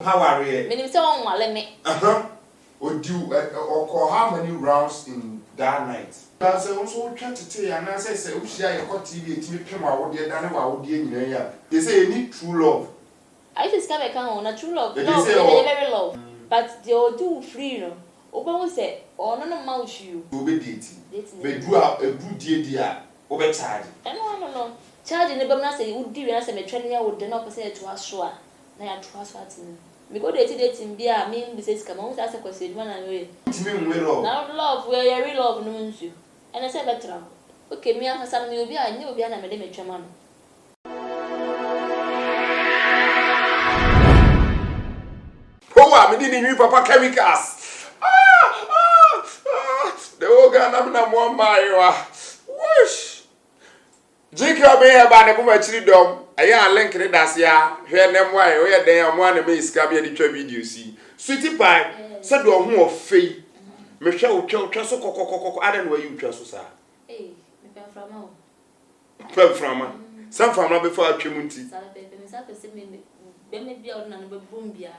How are you? Meaning so on let me. Would you or how many rounds in that night? I say also try to tell and I say we share your TV TV what they done what they say you need true love. I just come account on true love. They No, say, they very love. But they all do free, you know. Oba say, oh no mouse you. You be dating. They do a good dear over charge. No. Charge in the bum say would do as a training would not say to us sure. Na trust what in. Because they dating be a mean business come on as a question one away. Now love where you real love knows you. And I said better. Okay, me and some you be I knew be an amendment chairman. Oh, I'm in new Papa Chemicals. The organ I'm one my whoosh. G K Obeng Hebal na kuma chiri dom. Aya link ne das ya. Hwe nem why we den am one me iska be di twa video si. Sweetie pie, said do ho ofei. Me hwe wo twa so kokokokoko ada na wayi twa so sa. Me pen from o. Pen from some from before atwemu nti. Sa pe me sa pe se me be bia o na no be bom bia.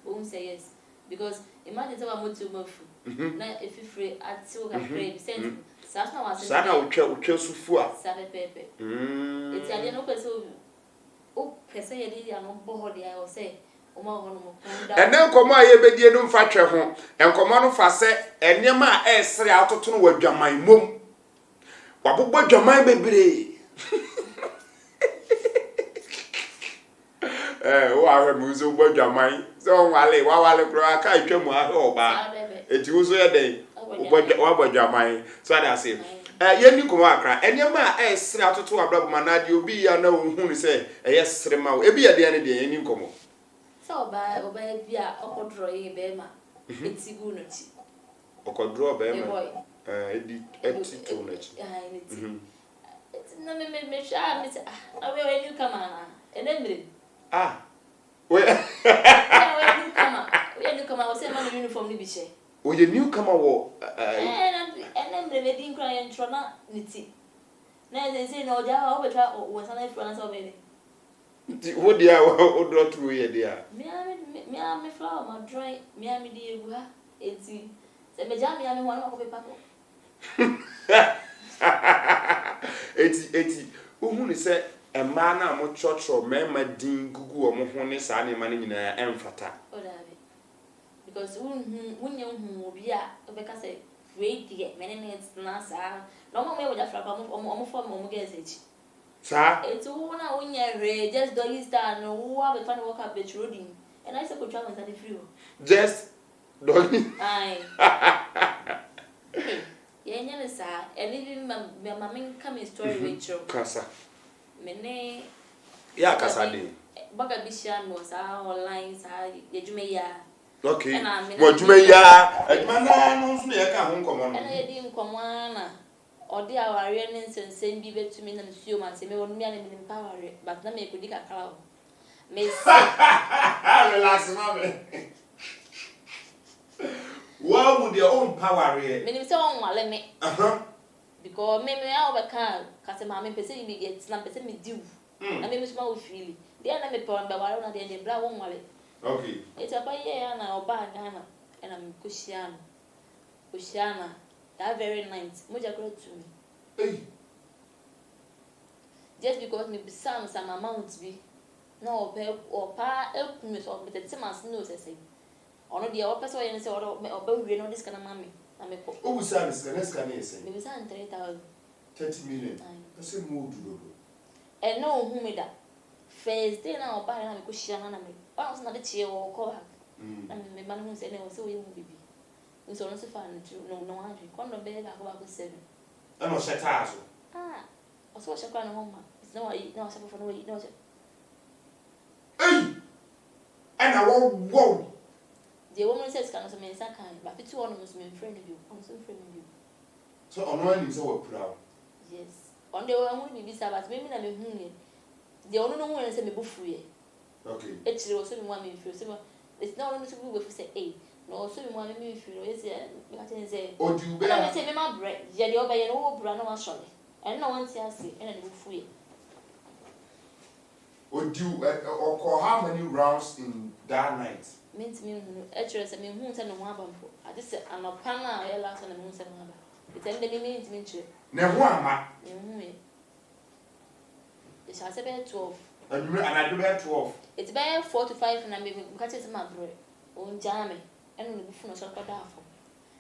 Won't say yes because imagine say wa motu mafu na if you free at so ka pray send sa na wa sa na utwa sufu a sa pepe eti ade no pese o pese ye dey no bo ho dey I say o ma ho no mo ene nkomo a ye bedie no mfa twe ho enkomo no fa se enema a esere atoto no wadwaman mom wabobbo dwaman bebre o ahwe muzo bodwaman so wale kro aka atwa mu ahwe oba eti wo so ye den wabodwaman so ada say ye ni komo akra enema a esere atoto abrabo manade obi ya na ohun ni say eye sere ma wo ebi ye de ne de ye ni komo so oba bia okodro ye be ma eti gu no ti okodro be ma eti to no ti eti na me sha me say ah we ni kama na enemre we newcomer o say man uniform ni bi che o ye newcomer wo and me din kra yen tro na niti na say no ja o betwa o sana ifra na so be ni wo dia o draw through ye dia me flower ma dry me di egu ha eti se me ja me ho na ko pe pako eti ohun ni se ema na mo chocho mema din gugu o mo ho ne sa ne ma ne nyina emfata o da be because wunye hu obi a obeka say we die mene ne na sa no mo me wo ja fra pa mo fo mo get echi sa eti wo na wunye re just do his star no wo be fan work up be roading and I say go travel and free just doggy ai ye nyane sa even my mama come story with you kasa mene ya kasa de baga bisha no sa online sa yejume ya okay mo jume ya admana no so ye ka ho nkomo no ena ye di nkomo na odi aware ne nsensem bi betumi na nsuo ma se me wonu mi ane mi power but na me kodi kakra o me relax mama what would your own power here me nim se won wale me because me a obeka ka se ma me pese ni get na pese me diu na me mutuma wo feel dia na me power be wale na dia bra won wale okay it's about yeah na oba Ghana and I'm Kushiana that very night moja kro to me hey just because me some amount be no opa help me so but the man no say ono dia opa so yen say oba wie no this kana mami na me ko o busa this kana say me bisa 3,000 30 million say mo do and no hu me da first day na oba na me Kushiana na me o so na de chie wo ko ha na me man hu say na o say we mu bibi nso no se fa no andri kondo be ba ko 7 no sheta aso o so shakwa na homa it's no I no shakwa for no no hey and I wow the woman says can so me san kan ba fitu ono so me friend bi on so friend bi so ono ani so wa proud yes on the one we be sabat me na me hu ni the ono no hu say me bufu ye okay etire o so me me feel so it's not only to be with say eh no so me feel no yes me ka ten say o du be na me say me ma bread je de oba ye no wo bra na wa sole and no want to say and na bufu ye Or do or how many rounds in that night? Means me actually say me hu say no ho abampo. I just say anopa na I last na me hu say no aba. It end me means me chire. Na ho ama. Me hu e. It shall say be 12. And I do be 12. It's be 4 to 5 na me catch it my bro. On jame. Enu no bufu no so kwada afọ.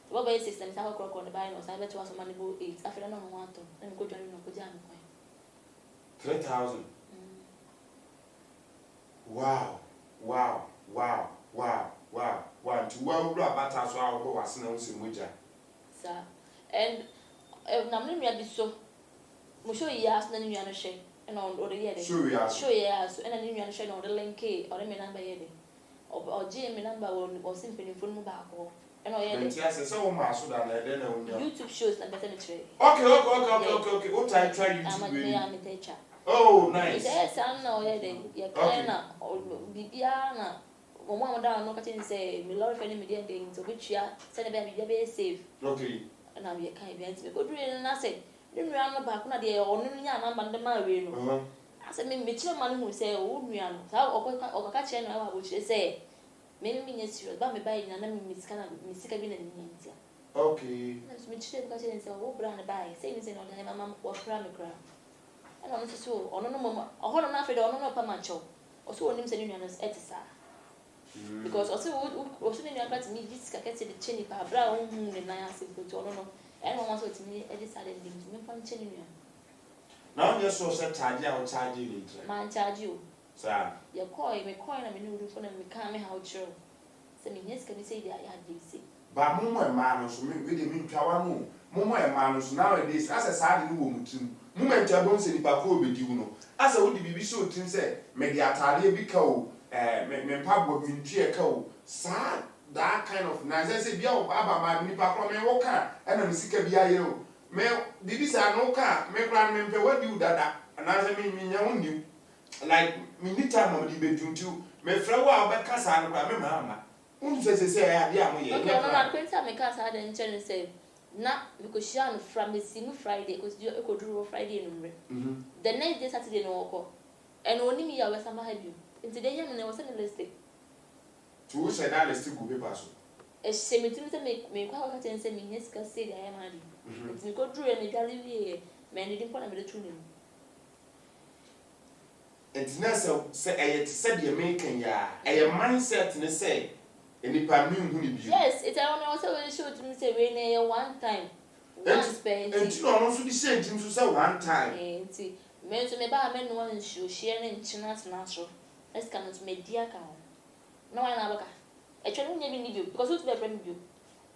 The Baba system is how clock on the buy no say be to us money go 8. After no no want to. Let me go join no go jame kwan. 3,000. Wow. Wow. Wow. Wow. Wow. Wow. To what about us our go was no moja. Sir. And na me nua bi so. Mo show years na nua no hwe. And on the year. Show years. And na nua no hwe na on the link or the number here. Or GM number or simply phone mo back or and yes, so much so that I don't know. YouTube shows and better try. Okay. What I try YouTube. I'm a teacher. Oh, nice. Yes, I know. Yeah, kinda or Bibiana. Mama down no catching say me love any media things so which ya send a be safe. Okay. And I be kind be go do it na say. Then we are back na dey or no nya number the man we no. I said me chile man who say o nua no. Sa o ka che no wa chile say. Me serious ba me buy na me sika bi na ni ntia. Okay. Na me chile ka che say o bra na buy. Say me say no na mama wa fra me kra. And on so ono no mama o no na fe do ono no pa mancho. O so onim say ni nua no etisa. Because also ni akati mi disika kete de cheni pa bra o hu ne na asempo to ono no. And one so timi e decided me fa cheni nua. Now you so set charge out charge you. Man charge you. Sir. Your coin na me no do for na me kan me how true. Say me yes can say dia ya dey say. Ba mo mo ma no so me we dey me twawa no. Mo mo ma no so nowadays as a sad ni wo mutim. Mo ma ntwa bon se nipa ko obedi wo no. As a wo di bibi so tin say me di atare bi ka o me pa bo mi ntue ka o sa that kind of na say bia o baba ma nipa ko me wo ka e na me sika bi aye o. Me bibi sa no ka me kra me mpe wadi u dada. Na say me nya wo niu. Like me need time mo di beduntu me fra wa obeka sa no me mama unu say ya dia mo ye okay no na kwenta me ka sa den chen say na because she on from Friday because you go do Friday no the next day Saturday no ko and oni mi ya we sama ha bi nti den yam na we say list to say that list go paper so e se me timi say me kwa ka chen say me yes ka say dia ma di nti me go do e me dwale wi me ni dimpo na me de tu ni and now say I said the American ya a mindset ne say enipa mi hu ni bi yes it's I only also will show to me say we na one time one spend and you know so the same thing so say one time nti me so me ba me no one show share ne nchina na so let's come to media ka no one na baka e twa no nya bi ni bi because what be friend bi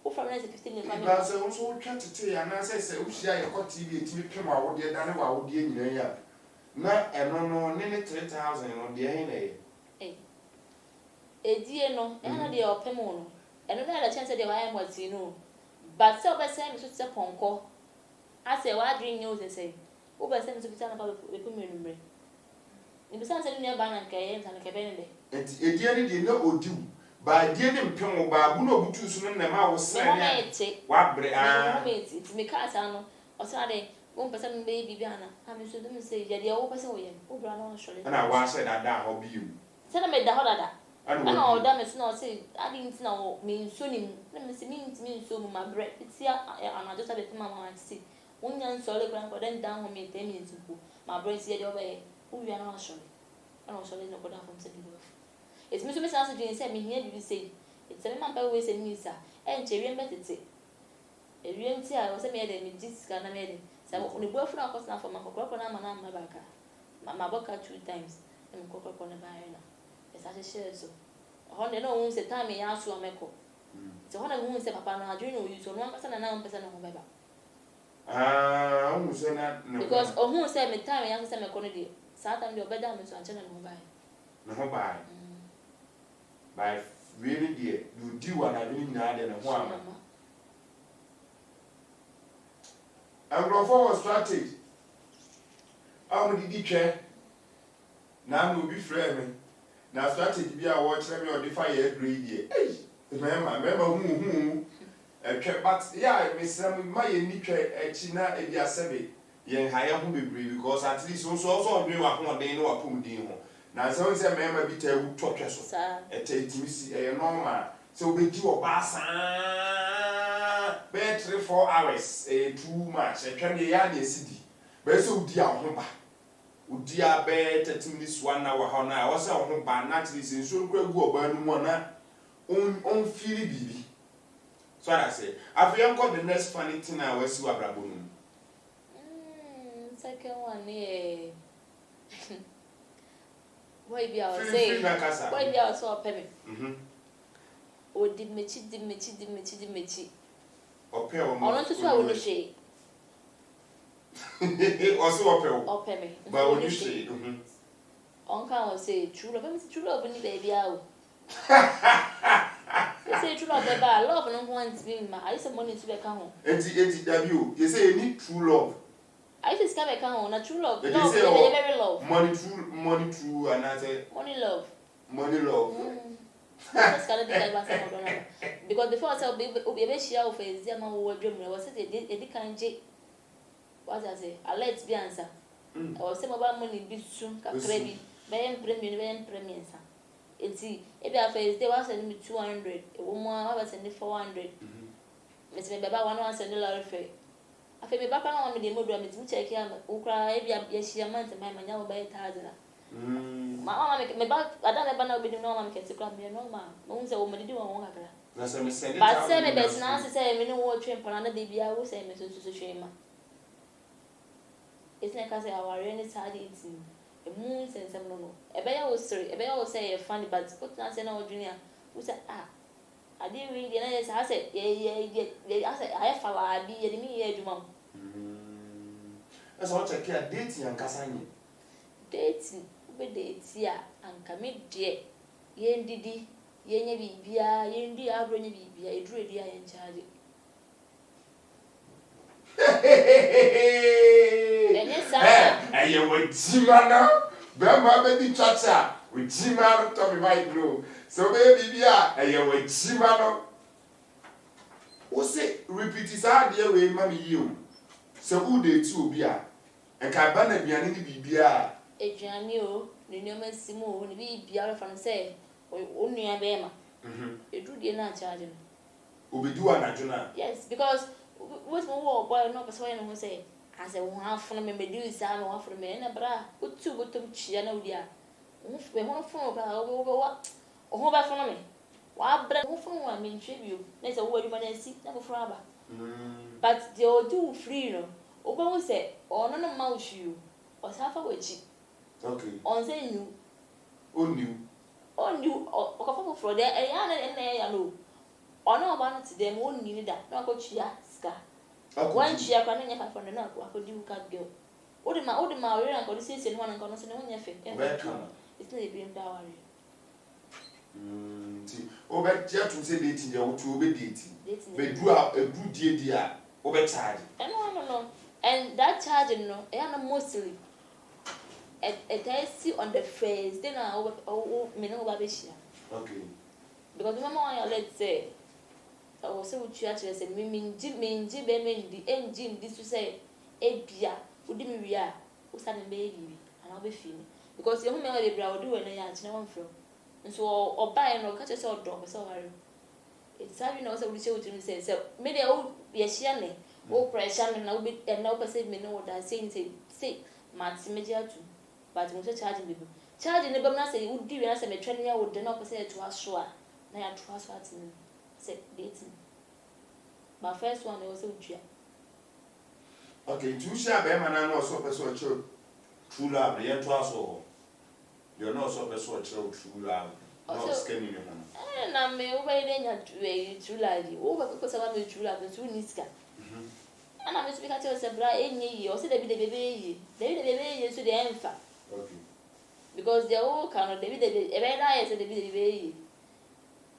o from 15 ne family ba say so twa tete ya na say o hia ye ko TV etimi pem a wo de da ne wa wo de nyina ya na eno no ne 3,000 no de hin na edie no na de opem no eno na la chance de wa am wati no but so be say me so se ponko ase wa dream news say o be say me so bitana ba be pem enumre ni be say ni ba na nkai en sana ke be ne enti edie ne de na odiu ba die ne mpem wo ba bu na obutu so na ma wo se ne wa bre me ka sa no o sa de one person baby biana ha me so dem say ya de o person wo ye o bra na shole na wa say da ho bi you say na me da ho da ana o da me so na say adi nti na o me nso ni na me say me nso mu ma bre itia ana just be mama ati wonya nso le kran ko den down ho me 10 minutes ku ma bre si ya de o be o wi ana shole ana shole no ko da from say bi it's me so me say doing say me here bi say it's me man pa we say ni sa e nche wi mbetete e wi nti a o say me de me disika na me de say o ni bofu na ko na for ma ko na ma na ma baka ma boka 2 times e me ko na ba na e sa share so ho ne no un se time ya so ameko so ho na un se papa na adwene o yu so no aka na na mpesa na ho beba un se na because o hu se me time ya so se me ko no de sa time de obeda me so anche na ho ba na ho ba by really dear you do what I really na de na ho ama and go for strategy did twa na no bi frɛ me na strategy bi a wo kyerɛ me o de fire grade eh remember hu twa but yeah me sɛ ma ye ni twa achi na ebi asebe ye haye ho bebree because at least so dwe wa ho den na wa pom din ho na so say mema bi ta wu twotwe so e ta itimisi e normal so be ji oba san be 3-4 hours too much e twa ne ya na esidi be so udi ahoba udi abe 30 minutes 1 hour ho na wo say ahoba naturally sin so nkura gu oba nu mo na on feel bibi so I say after got the next funny thing I was see abrabo nu second one yeah. Why be I was saying why be I was so pemi o di mechi ope o ono to so wonu hwe o so ope o pemi ba wonu hwe on kan o say true love ni baby a you say true love baby love no want me ma I say money to be kan ho enti w you say you need true love I just come back home on true love. They Love, say, very love. Money true, and I say money love. That's kind of thing I was saying. Because before I said, "Baby, she out for his dear man who dream." I was saying, "They can't J." What I say? I let's be answer. I was saying about money be soon. Credit, buy premium, sir. And see, if I face they was sending me 200. A woman I was sending 400. Miss me baba 1 send a lot of fare. I feel me papa na me dey modua me tin check here ukra e bia hia month my manya wo buy 1000. Mama me ba ada me ba na obi no mama me kete kra me no ma mo nse wo me di won kakra na say me send it but say me bet na say me no wo twem pana na de bia wo say me so twem ma it's like I say our any sad eating e mu sensem no e be ya wo siri e be ya wo say e funny but put na say na wo junior wo say I didn't read the nice. I said, yeah. I said, I have a be a me here, Jumam. That's what I care dating and Cassani. Dating, but dates here and commit dear. Yen didi, yen bibia, yen di abronya bibia, a dread dear and charge. And yes, sir. And you were Jimana, Bama baby chacha, with Jimano Tommy White Blue. So baby, and you were Jimano. What's it? Repeat his idea way, mammy, you. So who they two be and Cabana be an Bibia. A Janio, the name Simo, and be Biara from say, or only a bema. A drew the not charging. Ubi do an adjuna. Yes, because what's more, boy, no persuading who say, I said, 1 from me, do some 1 from me, and a bra, put 2 bottom chiano, dear. We won't phone about what? Oh, back from me. Why, bread from 1 mean tribute. There's a word you want to see, never forever. But they all do free, no. Oba say, or none of mouse you, or half a witchy. Okay. On saying you. On you, or for there, and there, I know. Or no one to them won't need that, no coach ya, scar. One cheer canning up from the knock, I could do cat girl. What am I, and got this in one and gonna send on your face. It's not being power. But just to say dating, you to be dating. They do a good dear, over charge. No. And that charging, no, I am mostly. I see on the face, then I me know about this. Okay. Because Mamma, let's say, I was so church as a mean Jim, the engine, this to say, a beer, would me are, who's having baby, and I'll be feeling. Because you may be able to do any answer one from. And so, or buy or catch us all drop, so it's having also we show to say, so maybe I will be a shame, oh, pressure, and I'll be and no person may know what I say, Maximedia too. But we charging people. Charging the Bamna say, would do as a training, I would not say to us, sure. Now I trust what's in said dating. But first one, it was so dear. Okay, 2 share Beman and also person true love, the end to us all. You're not so person true love, not scanning your home. And I may obey then true lady, over because I want to true love the 2 Niska. And I'm speaking to us a bra any or say they be the baby, they be the baby to the infant. Okay. Because they're all kind of David, a red eye said the baby.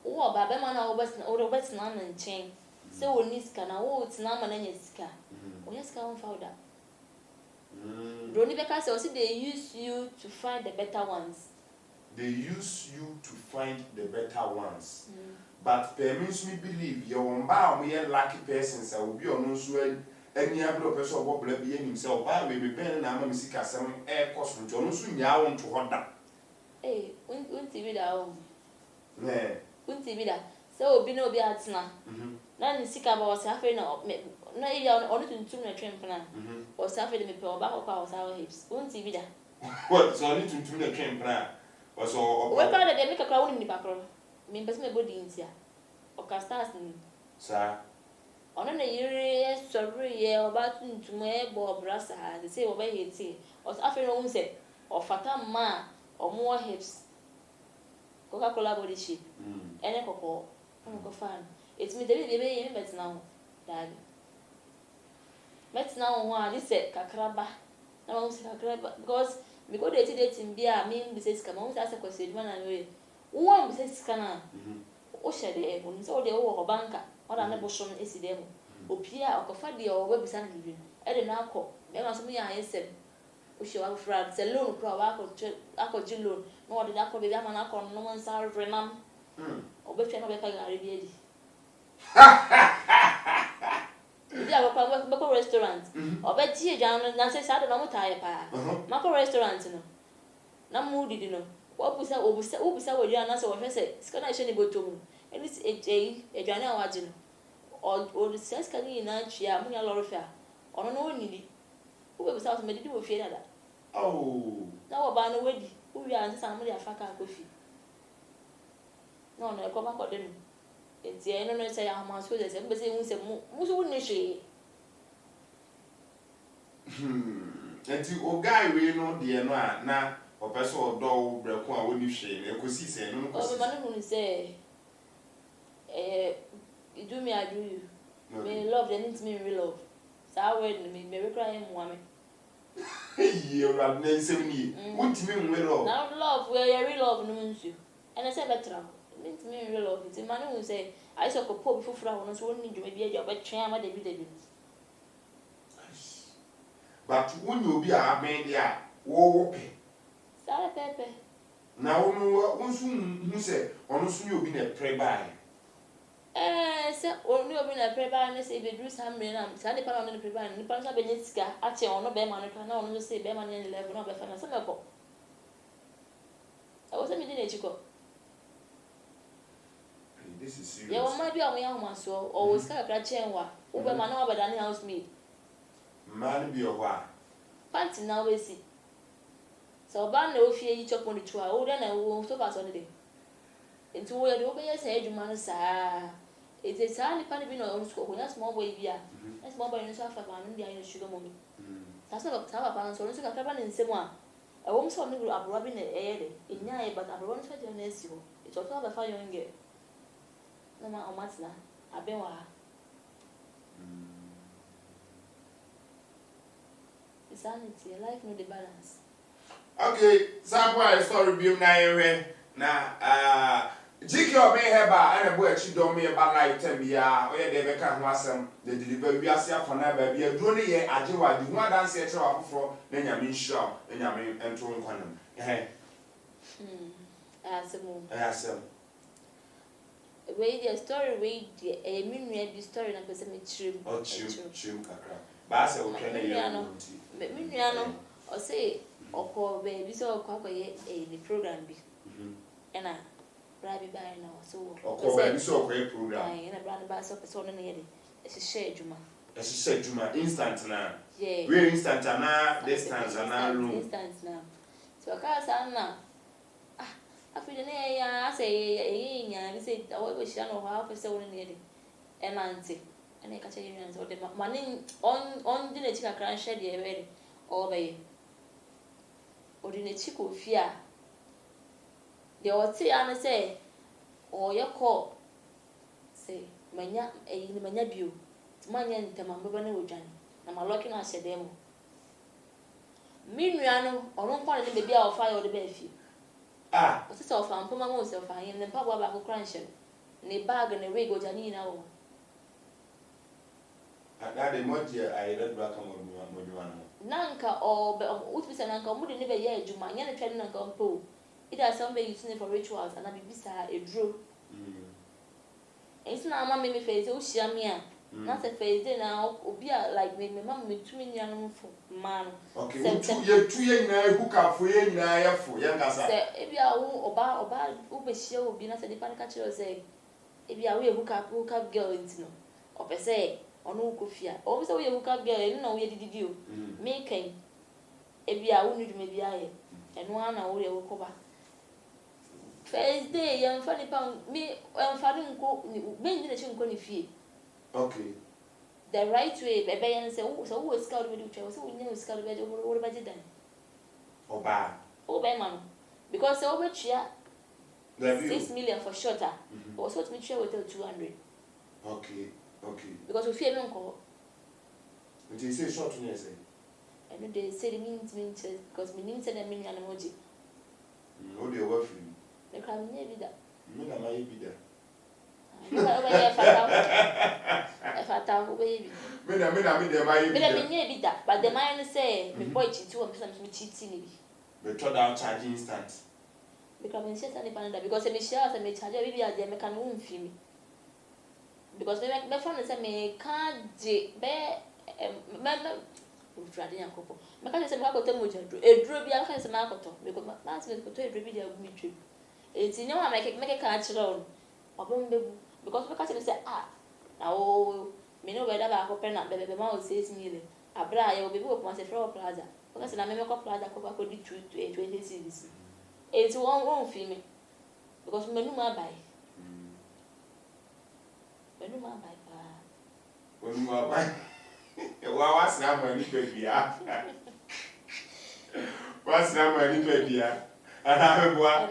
Oh, Babamana or West Nam and chain. So Niska now, it's Naman and Yeska. Oh, yes, come found out. Ronnie Becca says they use you to find the better ones. They use you to find the better ones. But permits me believe you're bound me a lucky persons. I will be on no sweat. Any other person will be himself. By maybe Ben and I'm a some air costume. John soon ya want to hold that. eh unti bi da o ne unti bi da se obi na obi atena na ni sika ba o se afi na iya onu tuntum na twempena o se afi de me pe o ba kwa o sa hips unti bi da what so ni tuntum na twempena o so o we ka de me ka kra woni ni pakro me pese me body ntia o ka stars ni sa ono na yiri sorry ye o ba tuntum e bo brasa de se o ba heti o se afi no unse o fata ma o mo hips Coca-Cola body shape ene kokko ko fan it me dey be me bet now dad met now ho a this kakraba na mo se kakraba because me go dey dating bia me be say sika mo say kwese eduma na we wo be say sika na o shede e bo so dey wo banka o da na bo so esi dem opia okofa dey o we be say na libi e dey na akọ me ma so me ya yesem o she wa fra se loan pro wa akọ ji loan no o dey akọ be ama na akọ no mo nsa renam obetwe na be ka gari bi edi Ndi akọ restaurant obeti ejan na se sa de na mutaye pa mako restaurant no na mu didi no obusa we dia na se wo hwese sika na hye ni botom eni ejan na waje no o se sika ni na twia mu ya loro fa ono no onidi wo be sa so medidi wo fie dada na wo ba no wedi wo wi an se sa mu dia fa ka kofi no e ko ba ko de no enti eno no say ahoma so de se mbese hu se mu so woni hwe enti o guy we no de no a na o pese o do breko a woni hwe na ekosi se no ko o be manu hu se you do me I do you me love they need me real love sa word me cry him wa me ye ra na se ni wonti me nwe love now love we real love no nsu ene se betra meant me real love it man who say I saw ko po before fra wono so woni dwuma bi aja betwe ama da bi but when you be a man dia wo pe sare pepe na wonu hu se onu so ni obi na pre bai se oni obi na pre bai na se be dru samre na sa de pa na pre bai ni pa na be nyiska ache ono be ma no na ono se be ma na level na be fa na se me ko awo se mi di na chiko this is serious yeah one might be on ya homa so o ska kra chenwa wo be ma na obada ni housemaid man be owa panty na we si so ba na ofie yi chop on the tour o de na wo so ba so de enti wo ye de wo be yes edwuma no saa it is any pan bi no on school ko na small boy bia na small boy no so afa ba no dia no sugar mommy sa so ba pa no so ka kra ba ne nsem a e wo so no abro bi na e ye de enya e but abro no so de na esi ho it so ba fa yonge no ma o matna abenwa insanity life no the balance okay sabwa story bi na yewe na G K Obeng Hebal ana bo achi do me ba life time ya oye de be ka ho asem de deliver wi ase afona ba bia duro ne ye ajewa di ho adanse e kire wa foforo na nyame nhira na nyame ento nkwanam asem we the story we the minua bi story na pese me chim kakra ba se o twene ye minua no o say okọ be bi so okọ akoye the program bi ena bra bi ba na so okọ be bi so okọ program ena bra ba so pese ono ne ye de e share juma instant na yeah we instant na distance na room instant na so ka sa na afide ne ya ase nya bi se awo be shia no ha pese ono ne ye de enante ena ka che yen so de mani on di ne chika kran share de e we o be odi ne chiko fia de o ti ane se o ye ko se manya ni manya bio ti manya ntama mbeba na odwan na maloki na hye dem minua no ono nko ne bebi a o fa yo de ba fi o se o fa mpoma mo se o fa yin ne pa ba ko kran hye ne bag ne wig o jani na wo ada de moje ai red black mo nanka o utbisa nanka mu de ne be ye adwuma nya ne twede nanka mpo ida some be using it for rituals and abibisa edro enti na ama me face o hia me a Not a phase day now, be like me, mamma, me 2 million man. Okay, you're 2 years who can for you now for young as if you are about Uber show will be not a dependent catcher say, if you are a hook up girl into no, or per se, or no coffee, also we hook up girl, you know, we did you making if you are wounded, maybe I and 1 hour will cover. First day, young funny pound me, and finding go, being the chin conny fee. Okay. The right way, baby, and say, oh, so who is scout with you? So we know scout with what about it then? Oh, bad. Oh, by man. Because over here, 6 you. million for shorter. Or so to me, share with 200. Okay. Because we fear me call. But you say short to me, say. And they say the means because we need to send a million emoji. Oh, they were free. The crime may be that. Me, I might be there. If I tell baby. Me, there might be that. But the man say, me boy cheat too, and sometimes cheating. But throw down charging instant. Because I say any panda because I may share and may charge every day, they can win for me. Because my friend said, me can't bear Friday and couple. My cousin said, Marco Temuja, a drew be a kind of Marco, because my last minute to a video of me trip. It's in I make a catch alone. Because my cousin said, now, me know whether I open up, baby, mouth says me, a bra, you will be both once a flower plaza. Because I make a plaza could be 20 cities. It's one wrong for me. Because menu my buy. Menu my buy. When you are buying, what's now my baby? What's now my baby? And I have one.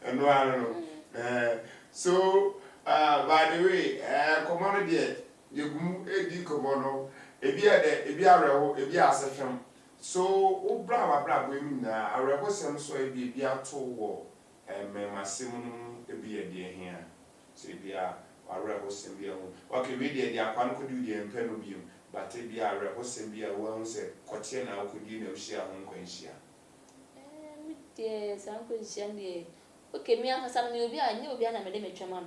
And I don't know. So, by the way, commodity, you move a decomono, a beer, session. So, oh, blah, women, I rebel some so a be a tall wall, and my simon be a dear here. So, be a rebel symbia. Okay, we did the aquan could do the impenubium, but it be a rebel symbia once a cotina could you know share home quenchia. Yes, Uncle Shandy. Okay, me and some new beer, I knew beer and I made a chairman.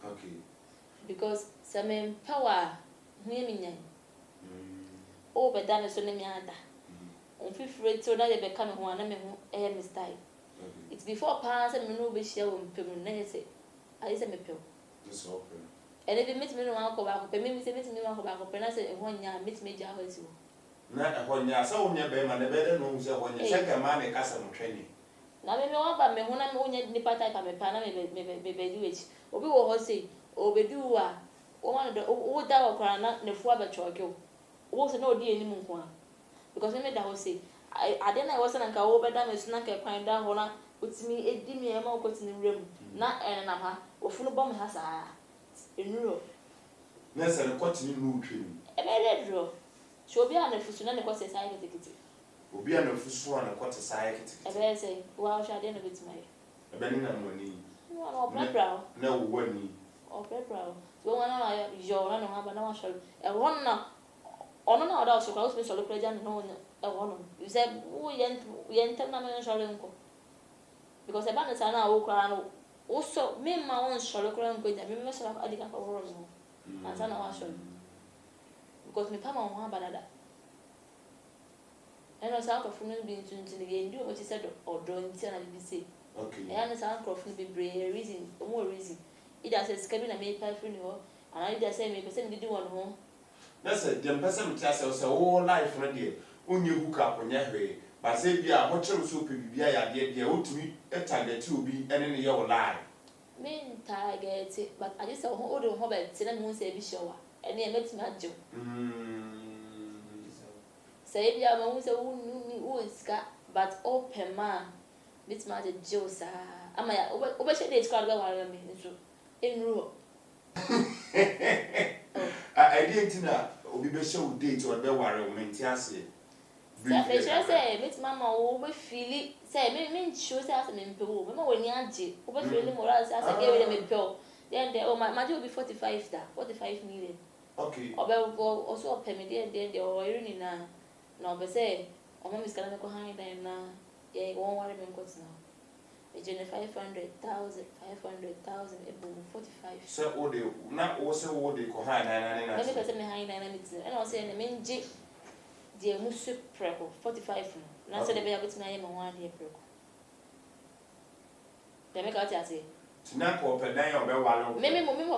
Okay. Because some power, women. Oh, but damn is only me. On 5th rate, so that they become one of a mistake. It's before pass and no be share on permanency. I say me pill. And if you meet me, Uncle back, but maybe meet me Uncle back, and I said, 1 year, meet me Jahos. Not when you are so near Bayman, the better knows when you second man a custom training. Now, maybe one but me when I'm only the part type of a panel, maybe which, or we will say, or be do one of the old dog or not the father choke. Was no dear anymore. Because we made that say, I then I wasn't a over damn a snack a kind down honor, puts me a dimmy a more in the room, not an amha, or full bomb has in Europe. That's a continue new training. A very draw. She'll be on the fusion and the course society. Will be on the first one and quarter society. I better say, well, shall dinner with my. A banana money. No, brow. No, one. Or brow. So one I your run on no shall. A one now. On another house, you also shall look at a woman. You said, we enter my shall uncle. Because a bandit are now crown. Also, me my own shall crown good and remember myself adding up a world. And son of a because me pama on one banana. And I saw from being to the game, do what you said or drawing ten and be say. Okay. And I saw from be brave reason, more reason. It has a cabin and made pie for you, and I did say, maybe send me do one home. That's it, the person tells us a whole life from a day. When you hook up on your way, but say, be a watcher soup, be a dear, to me, a target to be any your lie. Mean target, but I just saw older hobbit, and won't say be sure. And he met my joke. Say, yeah, I was a wound, but open man. This matter, Joe, sir. Am I over days called me in rule? I didn't know, we be show date or the warrior Mentiasi. They shall say, Miss Mamma will feel it. Say, me shows us an impo. Remember when you're over feeling more as I gave them a pill. Then my will be 45 million. Okay. Or also a penny, then they are in no, but say, or Mamma's going to go hang them now. Yeah, won't worry me now. Ejene 500,000 ebo 45. So o de na o se o de ko ha na Let me say me high dynamics. And I say na me nje de musu preko 45 no. Na say de be abeti na ye me wan de preko. They make out say tina ko pe dan o be wale. Me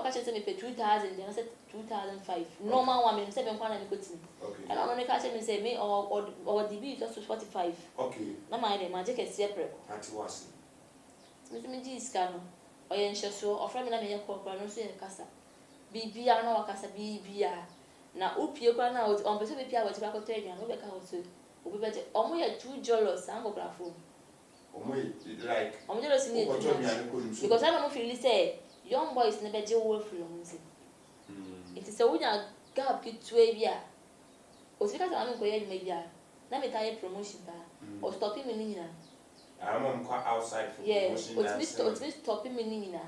ka say me pay 2,000 then I said 2,005. Normal one me say me kwa na me kotini. Okay. And I ka say me say me or the bill just 45. Okay. Na my dey magic e see preko. Ati wasi. Me ji iska no. Oye nhye so ofra me na me ye kokora no so ye kasa. Bibia na wakasa bibia. Na upie kwa na on pese bibia wo ti ba ko trade na wo be ka wo so. Obi be je omo ye $2 an kokora phone. Omo like Omo jealous ni because I don't feel say young boys never je wo free on say. It is a wunya gap ki tue bia. O ti ka sa me ko ye me bia. Na me tie promotion ba. O stopping me ni na. I'm on outside for promotion. Yeah, o ti stopping me ni na.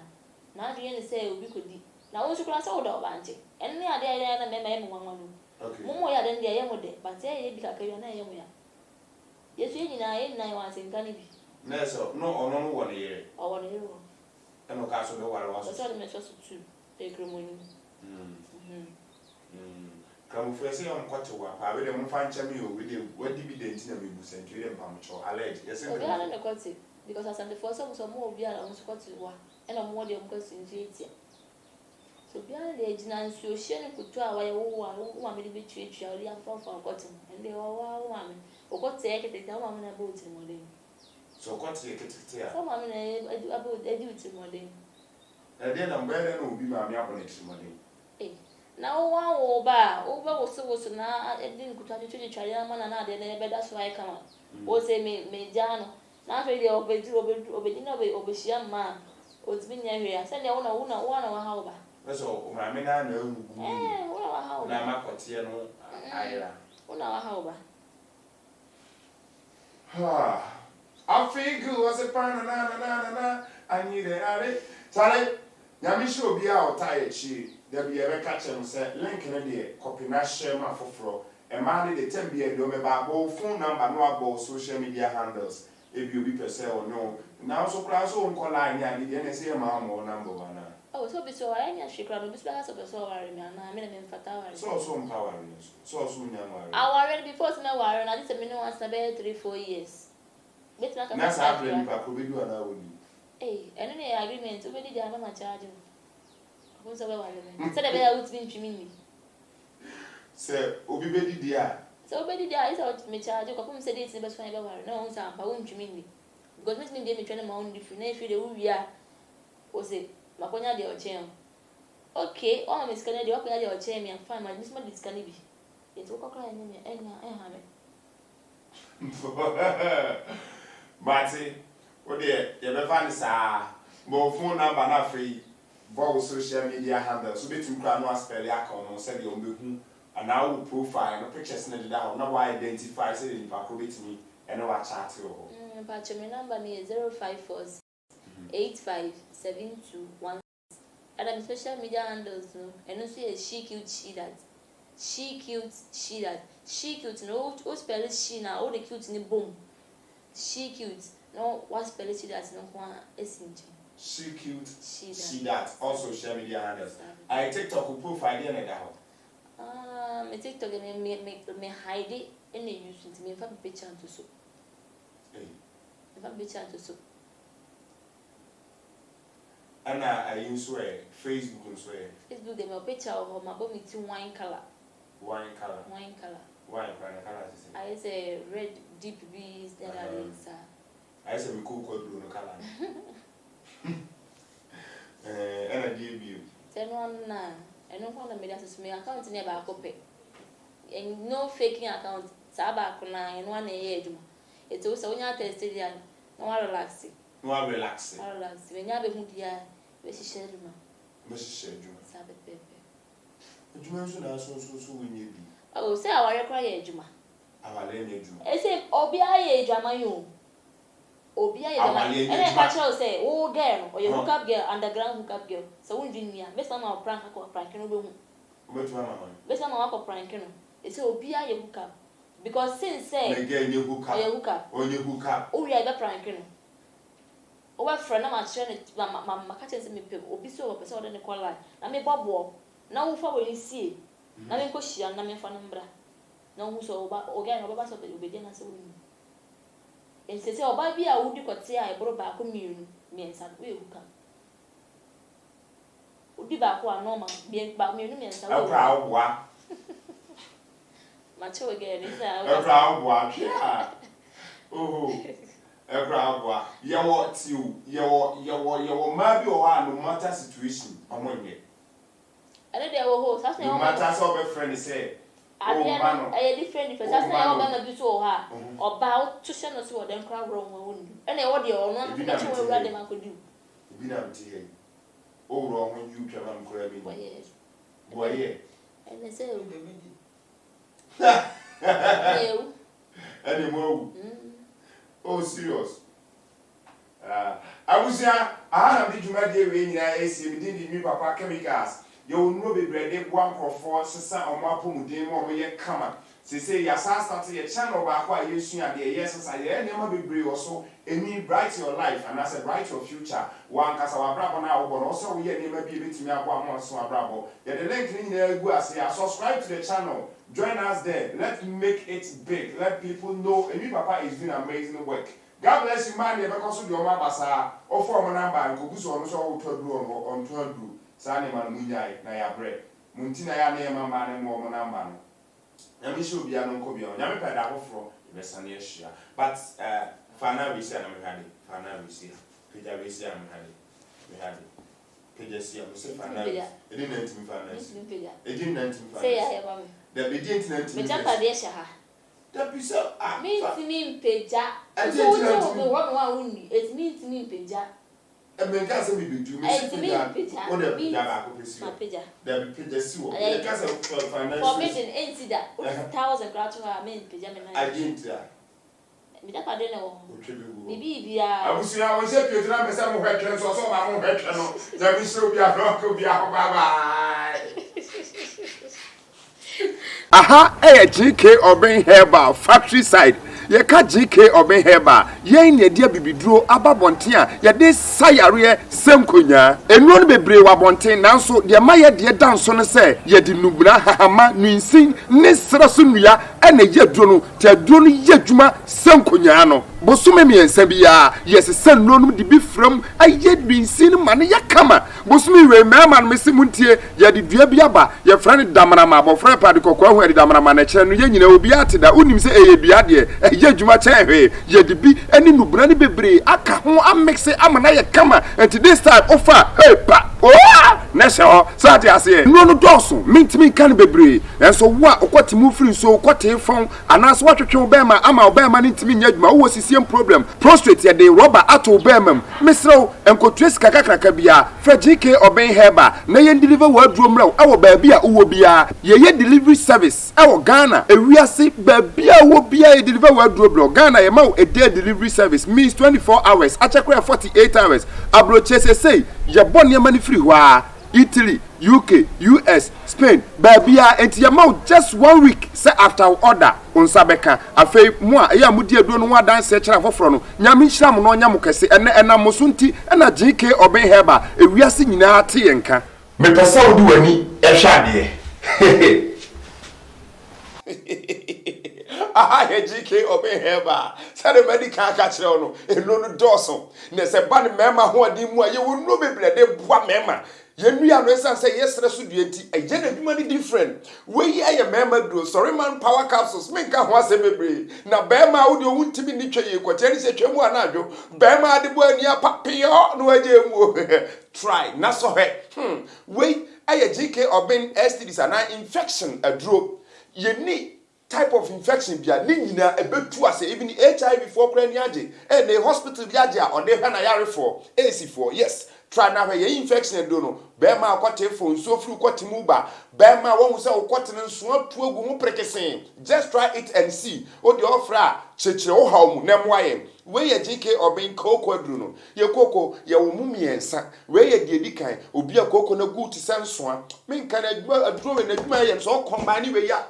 Na do ye say obi ko di. Na wo shukura sa wo da obanje. Enne ade ade na me ma ye mo wanwa no. Okay. Mo ya de ye mo de, but ye bi ka ka na ye mo ya. Yesu ye nyina ye na ye wan senka ni bi. Na so no ono no wona ye. O wona ye wo. Eno ka so be ware wa so. So me so tu. E kromoni. Kamu fese on kwate wa pa we de mo fa ncha me o we de what dividend na me bu sentu de mpam cho alert. Yes e. O ya na kwate because as and the first so mo obi ala mo so kwate wa. E na mo de mo kwate nti. So bia na de gina nsuo hye ne kutu a waye wo ma me de betuatua ori afafa kwate ende wa ma me. O kwate e kete ta ma me na bo ti mo de. So kwate e kete ya. So ma me na abo edi uti mo de. E de na mbe na obi ma me abone ti mo de. Eh na wo ba wo so na edi nkutu atwetwe tware ma na de na ebe da so ai kama. O se me jano na fe de obedi na obehia ma o ti nya hwe ya se de wo na wa ha wo ba. So o ma me na ewu. Wo na wa ha wo ba. Na makote no ayira. Wo na wa ha wo ba. Ha. I feel good as a pan na I need it are. Tare nyame hye obi a otaye chi da bi ebe ka chem se link na de copy na share ma foforo e ma de tem bi e do me ba bo phone number no about social media handles e bi obi pese o no na so kra so nko line ya de na se ma mo number wana. Oh so bi so I nya hwekra no bi so so so ware me na me na me mfata ware. So empower so nya ware. I ware before me ware na this me no once na be 3-4 years. Na sa plan pa ko be do na woni. Eh, eno ne agreement o be di ana ma charge mo. Ko so be ware me. Se de be ya utimi ntwimi ni. Se obi be di dia. So be di dia is out me charge ko pum se date be so be ware. No on sa pa wo ntwimi ni. Because me dey me twene ma on different na if dey wo wia o se makonya de o chen. Okay, o ma me scan dey o konya de o chen me am fine ma dis ma dis scan bi. Eto ko kra enya me ha me. Mati, what dear, you ever find sa more phone number na free, both social media handles, so bit to cry no spell ya on said you be and now profile no pictures in the down, now identify say in me and no chat you. But my number ni 054 857216. And I'm social media handles no, and also a she that. She that. She cute no, o spell she na, o the cute ni boom. She cute. No, what spell she that no kwa esinje. She cute. She that. Also social media handles. I TikTok profile there na me TikTok me hide it in the use to me fa picture to so. Eh. Me fa picture to so. Ana I use Facebook and so. Facebook dem a picture of my body wine color. Wine color. Wine color. Wine color is it? I say red deep bees that are inside. I say we cool blue no color. And I give you. Then one na, and no one made us me account never a copy. And no faking account, Sabakuna and 1 year. It's also when you tested yan, no relaxing. No relaxing. Relax. When you have a good year, Mrs. Sherman. Mrs. Sherman. Sabbath paper. But you mentioned us so when you be. Oh, say our require Juma. Our lane Juma. I say, Obia Jama you. Obia Jama. And I catch her say, oh, girl, or your hookup girl, underground hookup girl. So we didn't hear. Best of our prank or prank. Which one? Best of our prank. They say, Obia your hookup. Because since say, again, you hookup. Or your hookup. Or you hookup. Oh, yeah, the prank. Owa friend na ma chere ma ka chere se me pem obi so obi so de ne call line na me bobo na wo fa we sie na me ko hia na me fa no mbra na wo so oba oga na oba so obi de na se wo ni ensese oba bi a wudi kote a ebro ba ko mienu miensa we huka udi ba ko anoma bi ba mienu miensa we akra obwa ma che we ge ni sa akra obwa hia oh akra obwa yewo tiu yewo ma bi o ha no matter situation omonye ale de wo ho sa se no matter so be friend say I different for just now na bi so ha oba o to she no so dem kra wro won won e na e wo de o no na che we wra dem akodu bi na mti he o wro won yu twa man kra bi boye ene se o ene mo oh serious abusia aha na bi juma de we nyina esi mi din di papa chemicals you know be brede one crofo sesa omapomuden mo ye kama say ya start your channel ba kwa yesua de yes sesa ye nema bebre also eni bright your life and as a bright your future one kasa wa brabo na wo no so ye nema bi betimi abo am so abrabo ye the link ni na egu ase subscribe to the channel, join us there, let's make it big, let people know Enwii papa is doing amazing work. God bless you man, because of your mabasa or form number and go so on so on to Sani man munyai na ya bre. Muntina ya na ma ma ne mo namba no. Na mi sho bia no nko bia. Nya me peda hofro be sane ahia. But fana we say na me hade. Fana we say. Peja we say am hade. Me hade. Peja say am say fana. E di 19 fana. E di 19 fana. say ya ba me. Da be di 19. Me japa de hia ha. Da bi so me ntimi mpeja. So wo me wo no wonni. It means me mpeja. E me ka se me bedu me se peja. O da peja ba ko pesi. Ma peja. Da be peja si wo. E ka se financial. For me den entida 1000 grato ha me peja me na. Agent Me da pade na wo. Bibi bia. Abusia wo se pie tena me se mo hwetwe so so ma mo hwetwe no. Na mi so bia no ko bia bye bye. Aha, G K Obeng Hebal factory side. Ye ka G K Obeng Hebal. Ye ne dia bibiduro ababonten a ye de sayare semkonya. Enu no bebre wa bonten nanso de ma ye de danso no se ye de nubuna hahama nwinsin ne sraso nua ene ye duro no te duro no ye dwuma semkonya no. Bosume miensa bia yesese nonum de bi fram aye nwinsin ma ne yakama. Bosume we mema no mesimuntie ye de dua bi aba ye frane damana ma bofra pa de kokwa hu de damana ma na kire no ye nyina obi ateda unim se eye bia de ye dwuma chehwe ye de bi ani nubuna ne bebre aka ho amexe amana ye kama and this time offer hey pa nesho sati ase no no doso mintimi kan bebre enso wo okwatimu free so okwate fon anaso watwetwe obema ama obema ne ntimi nya dwuma wo sisiem problem prostrate ye de rubber ato obema misro enkotres kakakraka bia fra G K Obeng Hebal na ye deliver wa duomra awo baabi a uwo bia ye delivery service awo Ghana ewiase baabi a wo bia ye deliver wa duomra Ghana ye ma a day delivery service means 24 hours achakwa 48 hours abroche say ye bone mani free wa Italy, UK, US, Spain, Babia, and Yamau just 1 week. Say after order on Sabeka, a fay moi, ya mudia don't want dance search for frono. Yamisham no Yamukase, and Mosunti, and a G K Obeng Hebal, a we are singing our tienka. Me pesa do any a shady. Aha, G K Obeng Hebal. Sade medical catch no, and no dorsum. Nese ban mema who are dimwa, you will no be bled, they bois mema. Yenua no san say yes resu duenti e je na dwuma ni different we ye member do sorry man power capsules me nka ho asebebre na bema wo de wuntimi ni twa ye kwete ni se twemu anadwo bema de bo ani apapio no aje mu try na so he we aye G K Obeng STDs ana infection adro ye ni type of infection bia ni nyina ebetu ase even HIV for kra ni age e na hospital bi age a ode hwa na yare for AC4 yes try na ye infection do no bema akwate phone so fru kwatimu ba bema won se okwate nso atu agu mu prekesen just try it and see o de ofra chechire wo haw mu na moaye we ye G K Obeng koko aduru no ye koko ye wo mu miensa we ye de edikan obi akoko na gu ti senso me nka na aduro we na adwuma ye so combine we ya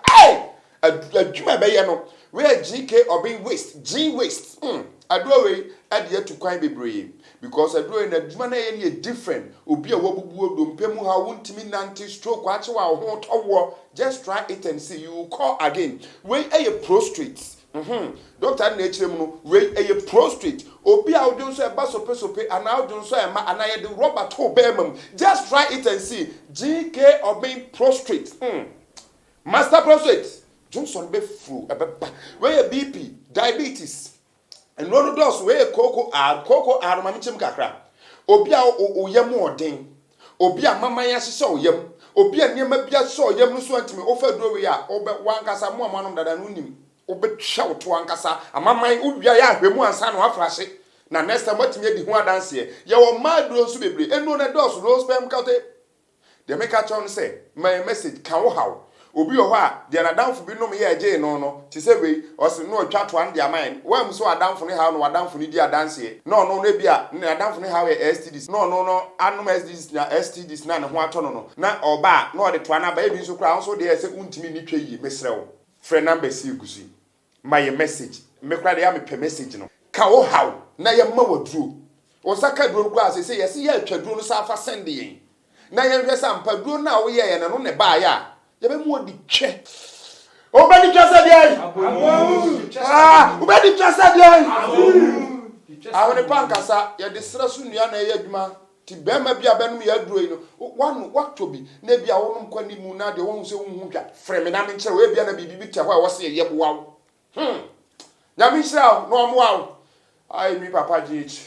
adwuma be ye no we G K Obeng waste G waste aduro we ade yet to kwan bebree because aduro na adwuma na ye different obi a wabubu odompemu ha wontimi nante stroke ache wa ho towo just try it and see you call again we prostrate doctor na echire mu no we prostrate obi a odun so e ba sope ana odun so e ma ana ye de rubber to be mam just try it and see G K Obeng prostrate master prostrate Johnson be flu we BP diabetes and no dos we cocoa are mamichim kakra obi a oyam odin obi a maman ya hye oyam obi a niam bia so oyam no so antimi ofa do we a obe wankasa mo amanom dada no nim obe hwa to wankasa amaman uwia ya ahwemu ansa no afrahye na next time atimi edi ho adanse ye wo maduro so bebre eno na dos rose pem kate de make a chon say my message kan wo hawo obi wo ha de na danfo bi nom ye age no ti se we o se no twa to an dia man wa mu so adanfo ne ha no adanfo ne di adanse no na bia na adanfo ne ha we STDs no anom STDs na STDs na ne ho ato no na oba na o de to na ba e bi so kra so de se untimi ni twa yi mesrew frɛ number si gusi my message me kra de ya me pe message no ka wo haw na ye ma waduro o saka duro kwa se ye se ye atwa duro no sa fa sende yen na ye hwɛ sa mpa duro na wo ye no ne ba ya ye be mu odi twe obedi twasa de obedi twasa de awone pankasa ye de sra su nua na ye adwuma ti bema bia benum ye aduro yi no wanu watobi na bia wonum kwani mu na de won se won hwa freme na me nkyere we bia na bibi te hɔ a wo se ye boawo na me nhyira no omo awo ai mi papa GH